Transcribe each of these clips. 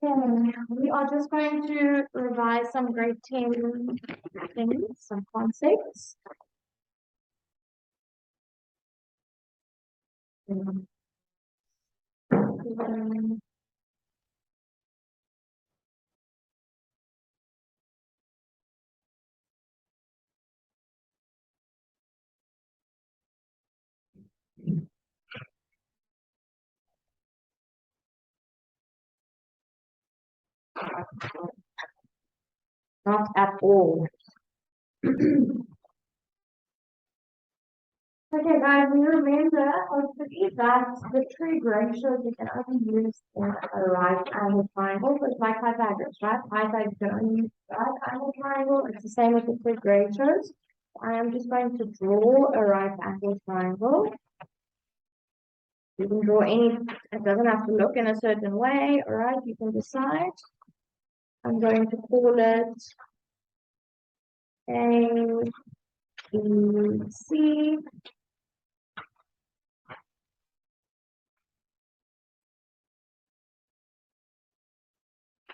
Okay, we are just going to revise some grade 10 things, some concepts. Not at all. Okay, guys, we remember hopefully that the trig ratios you can only use in a right angle triangle. So it's like Pythagoras, right? Pythagoras you can only use right angle triangle. It's the same with the trig ratios. I am just going to draw a right angle triangle. You can draw any, it doesn't have to look in a certain way, all right? You can decide. I'm going to call it A, B, C.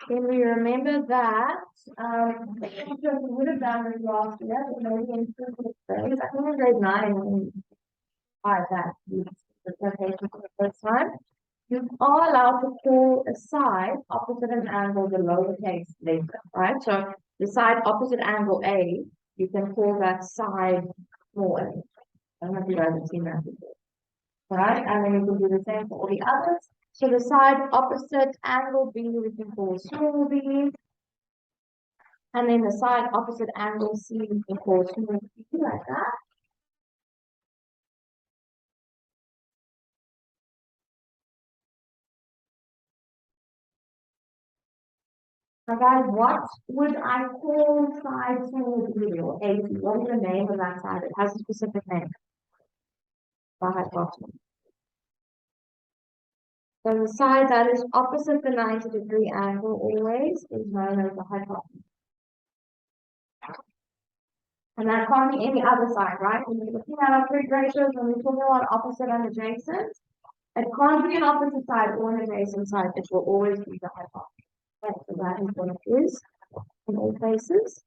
Then we remember that the teacher would have done this last year, but maybe in previous grades. I think in grade 9 and 5 that the presentation for the first time. You are allowed to call a side opposite an angle the lowercase letter, right? So the side opposite angle A, you can call that side small a. I don't know if you guys have seen that before. Right? And then you can do the same for all the others. So the side opposite angle B we can call small b. And then the side opposite angle C we can call small b like that. Now guys, what would I call side small b or AC? What is the name of that side? It has a specific name. By hypotenuse. So the side that is opposite the 90-degree angle always is known as the hypotenuse. And that can't be any other side, right? When we're looking at our trig ratios, when we're talking about opposite and adjacent, it can't be an opposite side or an adjacent side. It will always be the hypotenuse. Okay, so that is what it is in all cases.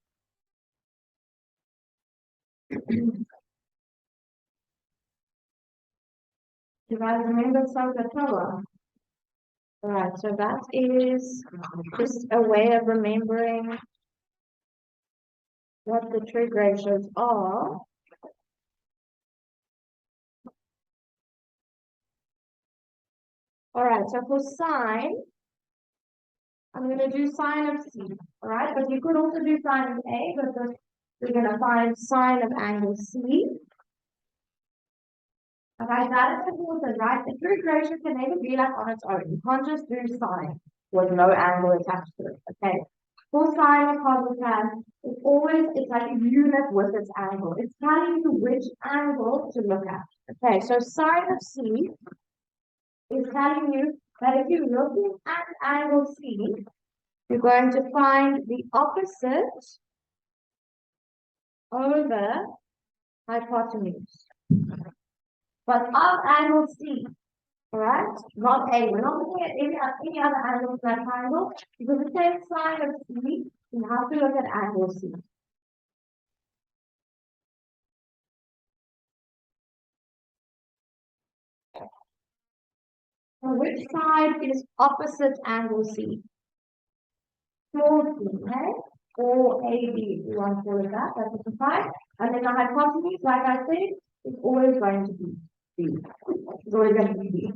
Do you guys remember SOHCAHTOA? Alright, so that is just a way of remembering what the trig ratios are. Alright, so for sine, I'm going to do sine of C. Alright, but you could also do sine of A, but we're going to find sine of angle C. Alright, that is important, right? The trig ratio can never be like on its own. You can't just do sine with no angle attached to it. Okay. For sine of cosecant, it's like a unit with its angle. It's telling you which angle to look at. Okay, so sine of C is telling you that if you're looking at angle C, you're going to find the opposite over hypotenuse. But of angle C, alright? Not A. We're not looking at any other angles in that triangle. Because the same side of C, you have to look at angle C. So which side is opposite angle C? Small c, okay? Or AB, if you want to call it that, that's the side. And then the hypotenuse, like I said, is always going to be B. It's always going to be B.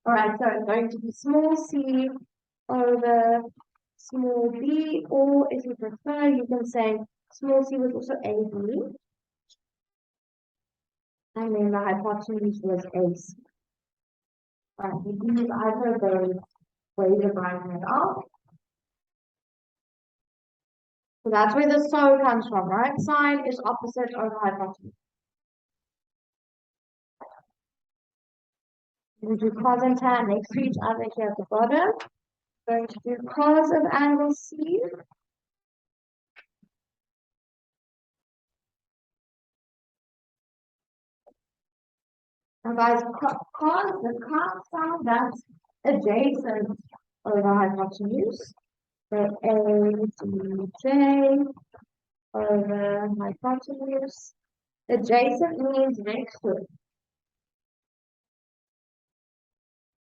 Alright, so it's going to be small c over small b, or if you prefer, you can say small c was also AB. And then the hypotenuse was AC. Alright, you can use either of those ways of writing it out. So that's where the so comes from, right? Sine is opposite over hypotenuse. We do cos and tan next to each other here at the bottom. Going to do cos of angle C. And guys, cos, the cos sound, that's adjacent over hypotenuse. So ADJ over hypotenuse. Adjacent means next to it.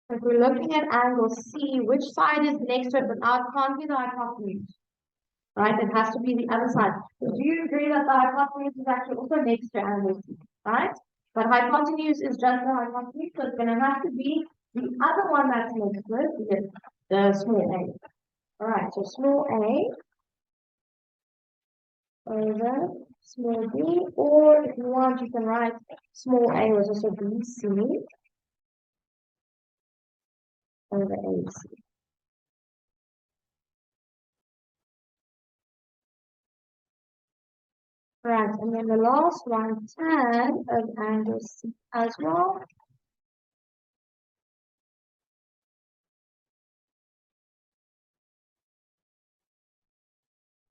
If we're looking at angle C, which side is next to it? But now it can't be the hypotenuse, right? It has to be the other side. So do you agree that the hypotenuse is actually also next to angle C, right? But hypotenuse is just the hypotenuse, so it's going to have to be the other one that's next to it, the small a. All right, so small a over small b, or if you want, you can write small a was also bc over ac. Right, and then the last one, tan of angle C as well.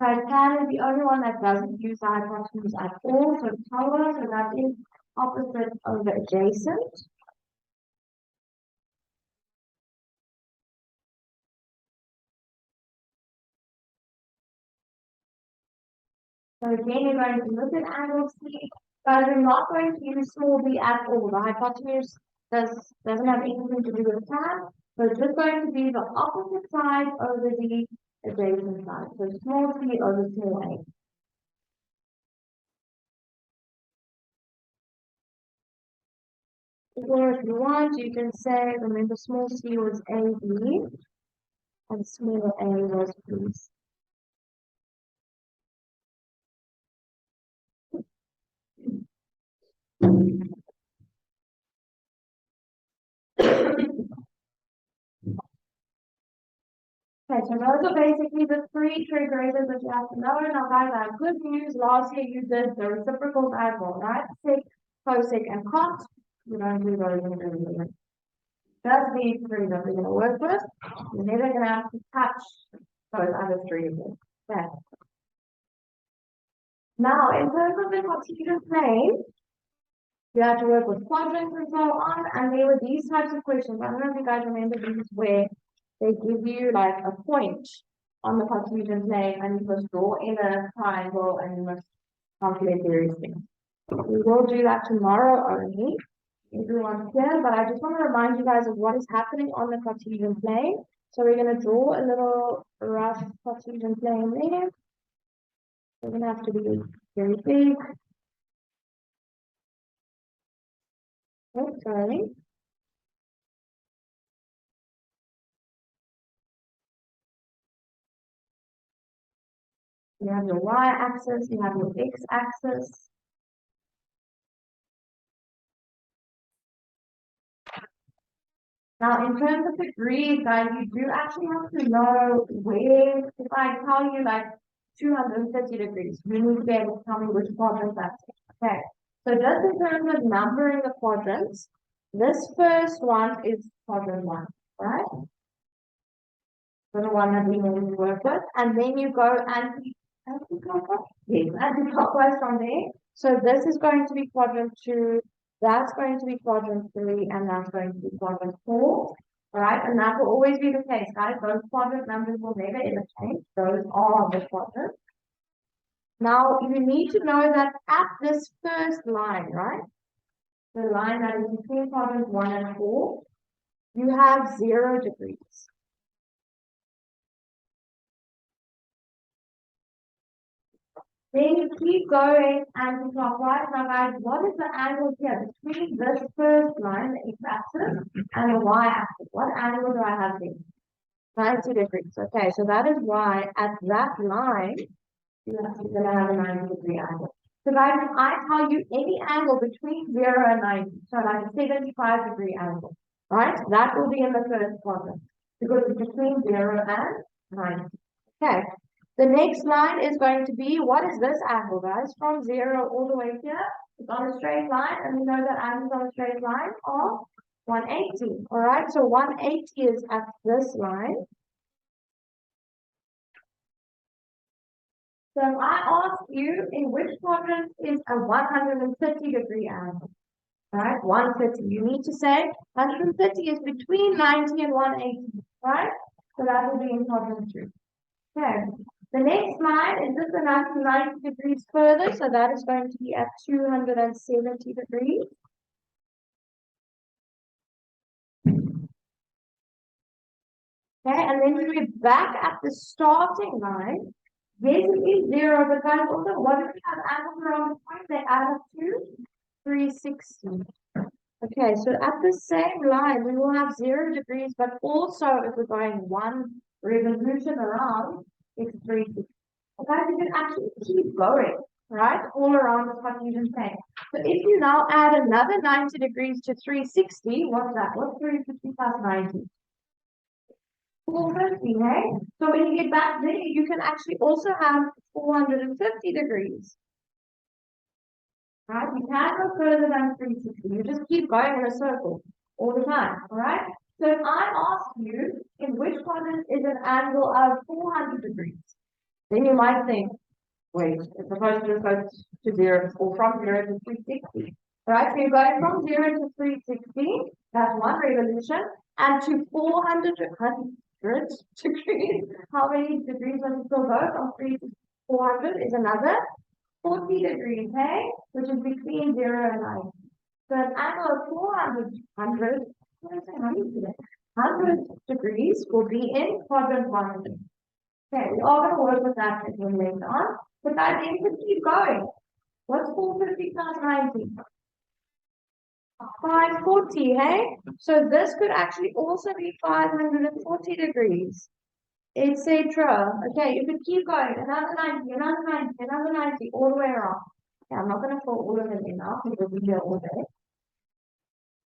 So tan is the only one that doesn't use the hypotenuse at all, so color, so that is opposite over adjacent. So again, you're going to look at angle C, but we're not going to use small b at all. The hypotenuse doesn't have anything to do with tan, so it's just going to be the opposite side over the adjacent side. So small c over small a. Or if you want, you can say, remember small c was AB and small a was B. Okay, so those are basically the three triggers that you have to know. Now, guys, I have good news. Last year you did the reciprocals as well, right? Sec, cosec, and cot. You don't do those in the year. That's these three that we're going to work with. You're never going to have to touch those other three again. Okay. Now, in terms of the Cartesian plane, you have to work with quadrants and so on, and there were these types of questions. I don't know if you guys remember these where they give you like a point on the Cartesian plane and you must draw in a triangle and you must calculate various things. We will do that tomorrow only, everyone's here, but I just want to remind you guys of what is happening on the Cartesian plane. So we're going to draw a little rough Cartesian plane there. We're going to have to be very big. Oh, sorry. You have your y-axis, you have your x-axis. Now, in terms of degrees, guys, you do actually have to know where, if I tell you like 250 degrees, you need to be able to tell me which quadrant that's in. Okay, so just in terms of numbering the quadrants, this first one is quadrant 1, right? So the one that we normally work with, and then you go anti-clockwise? Yes, anti-clockwise from there. So this is going to be quadrant 2, that's going to be quadrant 3, and that's going to be quadrant 4. All right, and that will always be the case, guys. Those quadrant numbers will never ever change. Those are the quadrants. Now, you need to know that at this first line, right? The line that is between quadrant 1 and 4, you have 0 degrees. Then you keep going anti-clockwise. Now, guys, what is the angle here between this first line, the x-axis, and the y-axis? What angle do I have there? 90 degrees. Okay, so that is why at that line, you're going to have a 90-degree angle. So, guys, if I tell you any angle between 0 and 90, so like a 75-degree angle, right? That will be in the first quadrant because it's between 0 and 90. Okay. The next line is going to be, what is this angle, guys? From 0 all the way here. It's on a straight line, and we know that angles on a straight line are 180. All right, so 180 is at this line. So I ask you, in which quadrant is a 150-degree angle? All right, 150. You need to say 150 is between 90 and 180, right? So that will be in quadrant 2. Okay. The next line is just another 90 degrees further, so that is going to be at 270 degrees. Okay, and then we're back at the starting line. Basically 0, because also what if we have angles around the point? They add up to 360. Okay, so at the same line, we will have 0 degrees, but also if we're going one revolution around, it's 360. Okay, you can actually keep going, right, all around the Cartesian plane. So if you now add another 90 degrees to 360, what's that? What's 360 plus 90? 450, hey? So when you get back there, you can actually also have 450 degrees. Right? You can't go further than 360. You just keep going in a circle all the time. All right? So if I ask you in which quadrant is an angle of 400 degrees, then you might think, wait, it's supposed to go to 0 or from 0 to 360. Right? So you're going from 0 to 360, that's one revolution, and to 400 degrees. How many degrees does it still go from 3 to 400 is another 40 degrees, hey? Which is between 0 and 90. So an angle of 400 degrees will be in quadrant 1. Okay, we are going to work with that again later on. But that means to keep going. What's 450 plus 90? 540, hey? So this could actually also be 540 degrees, etc. Okay, you could keep going. Another 90, another 90, another 90, all the way around. Okay, I'm not going to fill all of them in now because we'll be here all day.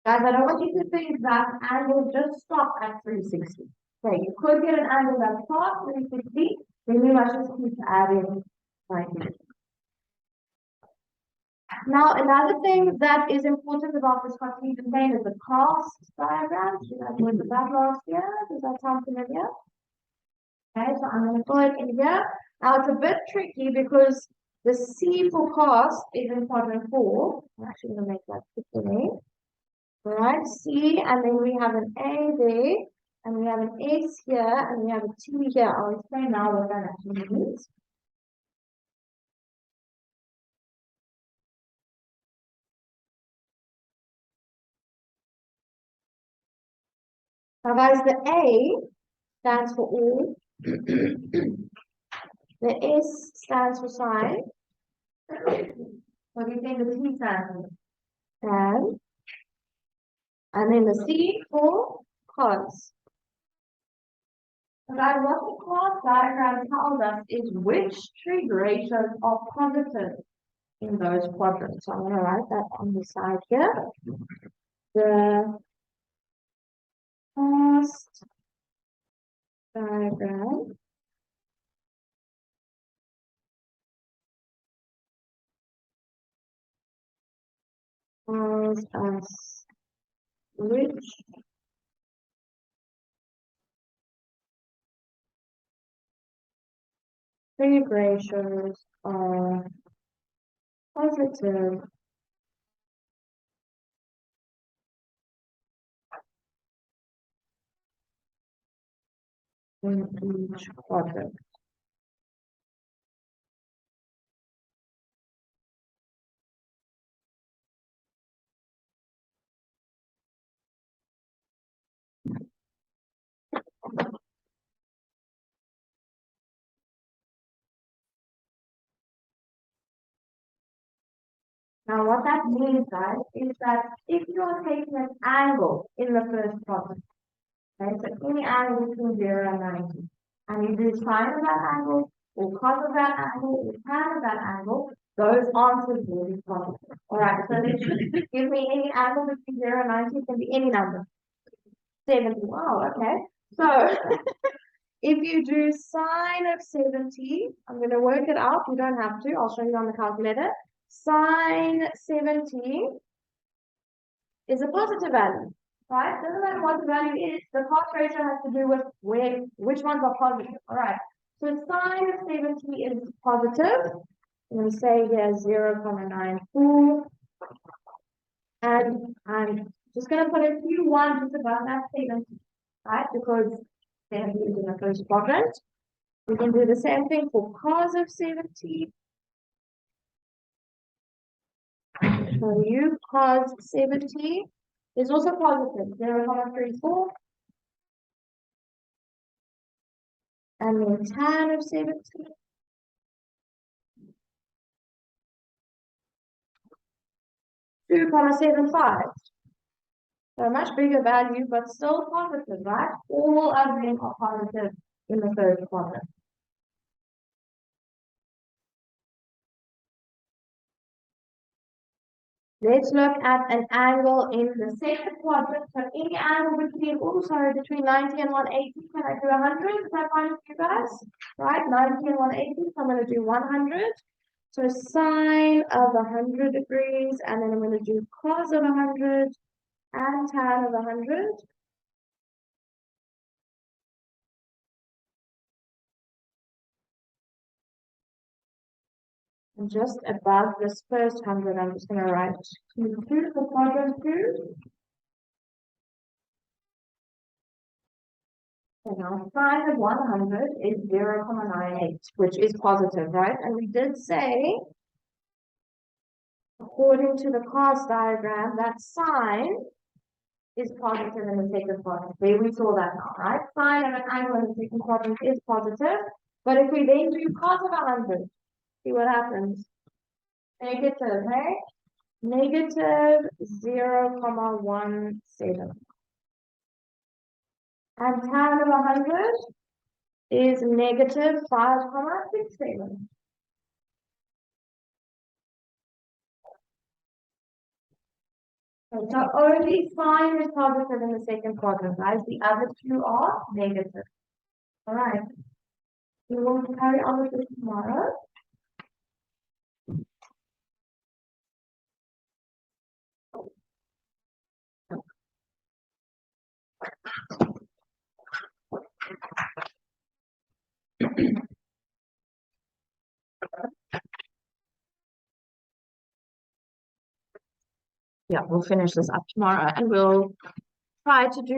Guys, I don't want you to think that angle just stop at 360. Okay, you could get an angle that's past 360, then you must just keep adding 90. Now, another thing that is important about this Cartesian plane is the cast diagram. You guys went with that last year. Does that sound familiar? Okay, so I'm going to put it in here. Now, it's a bit tricky because the C for cast is in quadrant 4. I'm actually going to make that picture. All right, C, and then we have an A there, and we have an S here, and we have a T here. I'll explain now what that actually means. Now, guys, the A stands for all. The S stands for sine. What do you think the T stands for? And then the C for cos. Now, what the cos diagram tells us is which trig ratios are positive in those quadrants. So I'm going to write that on the side here. The cos diagram tells us which trig ratios are positive in each quadrant. Now, what that means, guys, is that if you're taking an angle in the first quadrant, okay, so any angle between 0 and 90, and you do sine of that angle, or cos of that angle, or tan of that angle, those answers will be positive. All right, so they should give me any angle between 0 and 90, it can be any number. 70, wow, okay. So, if you do sine of 70, I'm going to work it out. You don't have to. I'll show you on the calculator. Sine 70 is a positive value, right? Doesn't matter what the value is. The cost ratio has to do with which ones are positive. All right. So sine of 70 is positive. I'm going to say here 0.94. And I'm just going to put a few ones above that 70, right? Because 70 is in the first quadrant. We can do the same thing for cos of 70. So you cos 70 is also positive, 0.34. And then tan of 70 2.75. So a much bigger value, but still positive, right? All of them are positive in the first quadrant. Let's look at an angle in the second quadrant. So any angle between 90 and 180, can I do 100? Is that fine with you guys? Right, 90 and 180, so I'm going to do 100. So sine of 100 degrees, and then I'm going to do cos of 100 and tan of 100. And just above this first 100, I'm just going to write Q2 for quadrant 2. So now sine of 100 is 0.98, which is positive, right? And we did say, according to the cos diagram, that sine is positive in the second quadrant. There we saw that now, right? Sine of an angle in the second quadrant is positive. But if we then do cos of 100, see what happens. Negative, hey? Negative 0.17. And tan of 100 is negative 5.67. So only sine is positive in the second quadrant, right? The other two are negative. All right. We will carry on with this tomorrow. Yeah, we'll finish this up tomorrow and we'll try to do